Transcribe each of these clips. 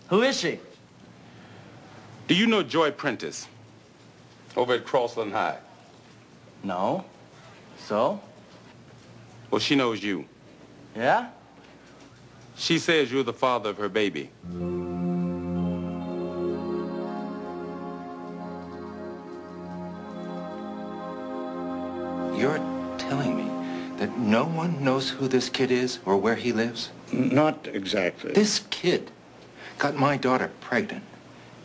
Who is she? Do you know Joy Prentice over at Crossland High? No. So? Well, she knows you. Yeah? She says you're the father of her baby. You're telling me that no one knows who this kid is or where he lives? Not exactly. This kid got my daughter pregnant,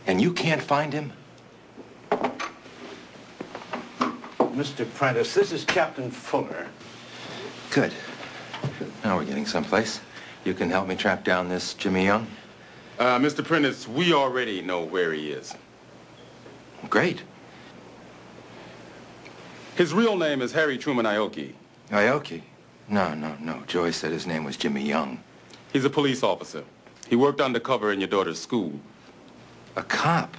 and you can't find him? Mr. Prentice, this is Captain Fuller. Good. Now we're getting someplace. You can help me track down this Jimmy Young? Mr. Prentice, we already know where he is. Great. His real name is Harry Truman Aoki. Aoki? No. Joy said his name was Jimmy Young. He's a police officer. He worked undercover in your daughter's school. A cop?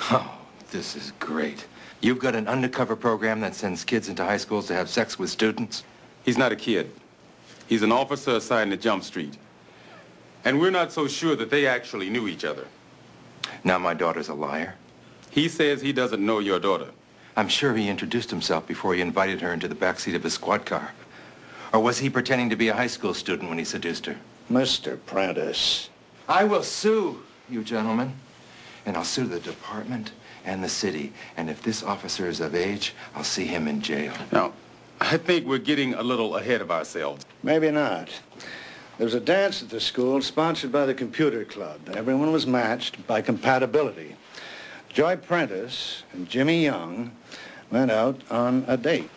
Oh, this is great. You've got an undercover program that sends kids into high schools to have sex with students? He's not a kid. He's an officer assigned to Jump Street. And we're not so sure that they actually knew each other. Now my daughter's a liar? He says he doesn't know your daughter. I'm sure he introduced himself before he invited her into the backseat of his squad car. Or was he pretending to be a high school student when he seduced her? Mr. Prentice. I will sue you gentlemen. And I'll sue the department and the city. And if this officer is of age, I'll see him in jail. Now, I think we're getting a little ahead of ourselves. Maybe not. There was a dance at the school sponsored by the computer club. Everyone was matched by compatibility. Joy Prentice and Jimmy Young went out on a date.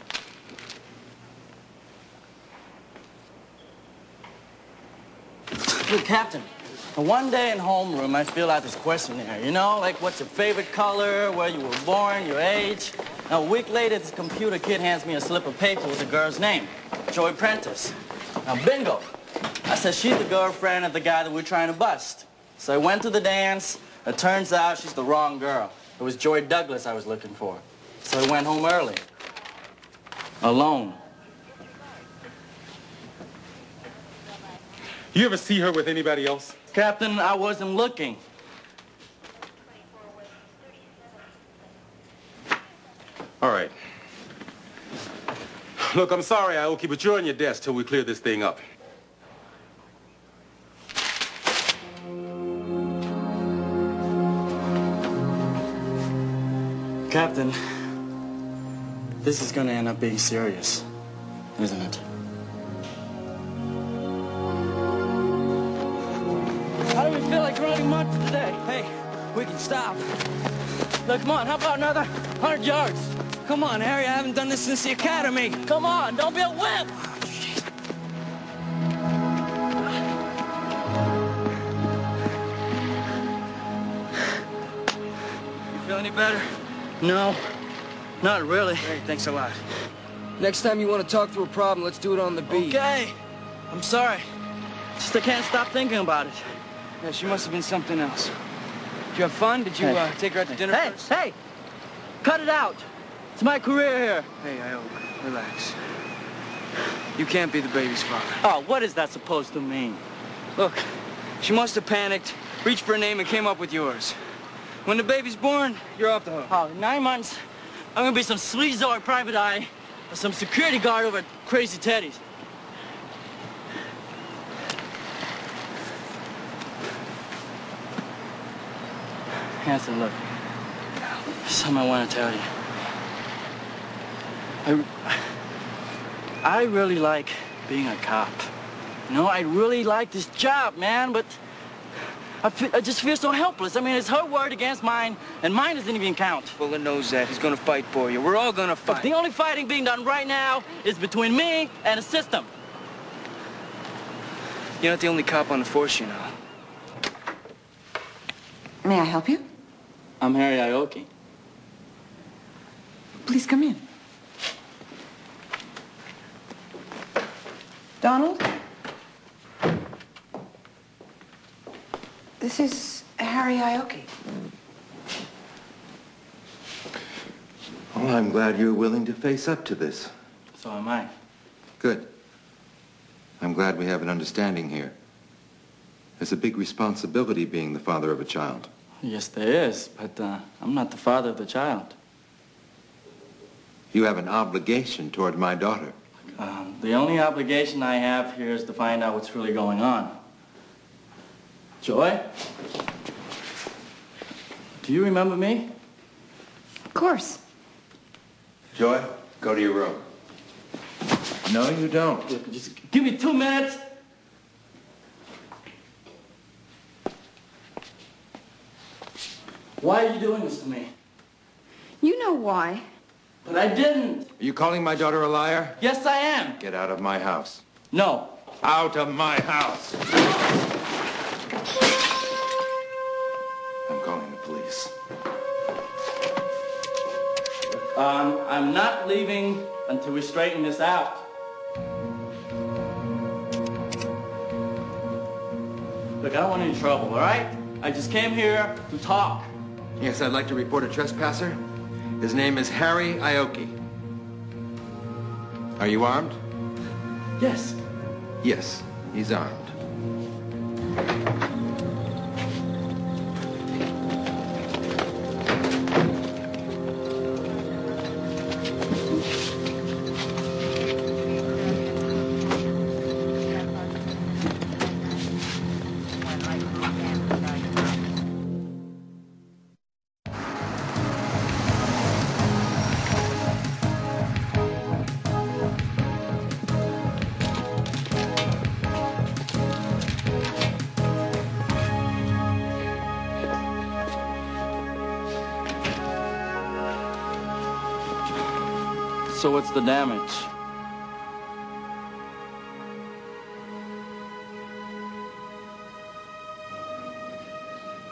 Look, Captain, one day in homeroom, I fill out this questionnaire, you know, like what's your favorite color, where you were born, your age. Now, a week later, this computer kid hands me a slip of paper with the girl's name, Joy Prentice. Now, bingo. I said, she's the girlfriend of the guy that we're trying to bust. So I went to the dance. It turns out she's the wrong girl. It was Joy Douglas I was looking for. So I went home early. Alone. You ever see her with anybody else? Captain, I wasn't looking. All right. Look, I'm sorry, Aoki, but you're on your desk till we clear this thing up. Captain, this is gonna end up being serious, isn't it? How do we feel like running much today? Hey, we can stop. Look, come on, how about another 100 yards? Come on, Harry, I haven't done this since the academy. Come on, don't be a wimp. You feel any better? No, not really. Hey, thanks a lot. Next time you want to talk through a problem, let's do it on the beat. Okay. I'm sorry. Just I can't stop thinking about it. Yeah, she must have been something else. Did you have fun? Did you take her out to dinner first? Hey! Cut it out! It's my career here. Hey, Aoki, relax. You can't be the baby's father. Oh, what is that supposed to mean? Look, she must have panicked, reached for a name, and came up with yours. When the baby's born, you're off the hook. Oh, in 9 months, I'm gonna be some sleazoid private eye or some security guard over at Crazy Teddy's. Hanson, look. There's something I want to tell you. I really like being a cop. You know, I really like this job, man, but I just feel so helpless. I mean, it's her word against mine, and mine doesn't even count. Fuller knows that. He's gonna fight for you. We're all gonna fight. But the only fighting being done right now is between me and the system. You're not the only cop on the force, you know. May I help you? I'm Harry Aoki. Please come in. Donald? This is Harry Aoki. Well, I'm glad you're willing to face up to this. So am I. Good. I'm glad we have an understanding here. There's a big responsibility being the father of a child. Yes, there is, but I'm not the father of the child. You have an obligation toward my daughter. The only obligation I have here is to find out what's really going on. Joy? Do you remember me? Of course. Joy, go to your room. No, you don't. Just give me 2 minutes. Why are you doing this to me? You know why. But I didn't. Are you calling my daughter a liar? Yes, I am. Get out of my house. No. Out of my house. I'm calling the police. I'm not leaving until we straighten this out. Look, I don't want any trouble, all right? I just came here to talk. Yes, I'd like to report a trespasser. His name is Harry Aoki. Are you armed? Yes. Yes, he's armed. So what's the damage?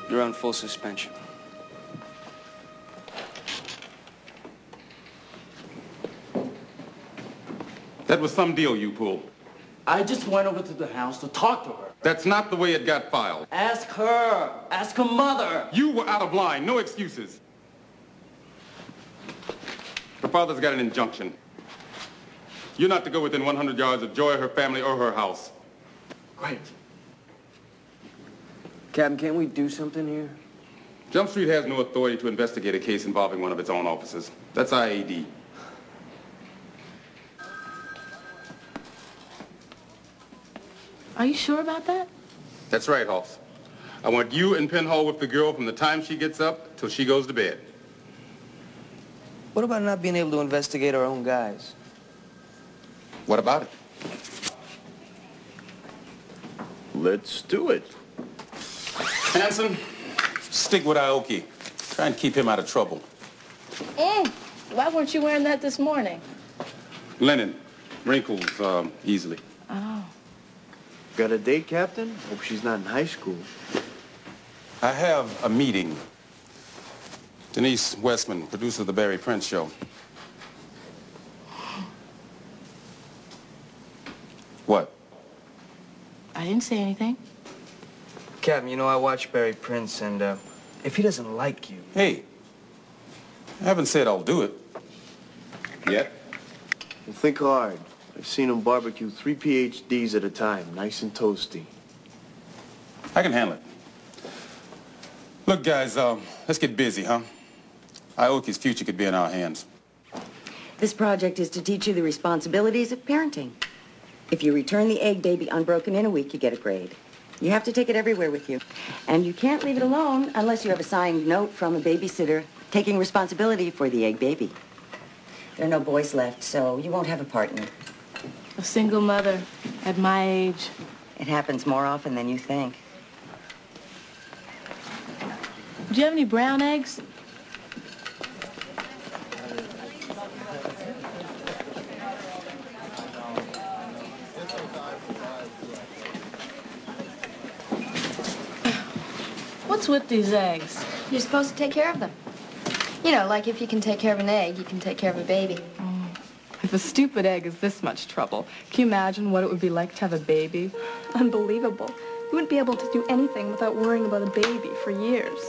You're on full suspension. That was some deal you pulled. I just went over to the house to talk to her. That's not the way it got filed. Ask her. Ask her mother. You were out of line. No excuses. Her father's got an injunction. You're not to go within 100 yards of Joy, her family, or her house. Great. Captain, can't we do something here? Jump Street has no authority to investigate a case involving one of its own officers. That's IAD. Are you sure about that? That's right, Hoss. I want you in Penhall with the girl from the time she gets up till she goes to bed. What about not being able to investigate our own guys? What about it? Let's do it. Hanson, stick with Aoki. Try and keep him out of trouble. Why weren't you wearing that this morning? Linen. Wrinkles easily. Oh. Got a date, Captain? Hope she's not in high school. I have a meeting. Denise Westman, producer of the Barry Prince Show. What? I didn't say anything. Captain, you know, I watch Barry Prince, and if he doesn't like you... Hey, I haven't said I'll do it. Yet. Well, think hard. I've seen him barbecue 3 PhDs at a time, nice and toasty. I can handle it. Look, guys, let's get busy, huh? Aoki's future could be in our hands. This project is to teach you the responsibilities of parenting. If you return the egg baby unbroken in a week, you get a grade. You have to take it everywhere with you. And you can't leave it alone unless you have a signed note from a babysitter taking responsibility for the egg baby. There are no boys left, so you won't have a partner. A single mother at my age. It happens more often than you think. Do you have any brown eggs? What's with these eggs? You're supposed to take care of them. You know, like if you can take care of an egg, you can take care of a baby. If a stupid egg is this much trouble, can you imagine what it would be like to have a baby? Unbelievable. You wouldn't be able to do anything without worrying about a baby for years.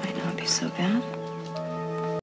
Might not be so bad.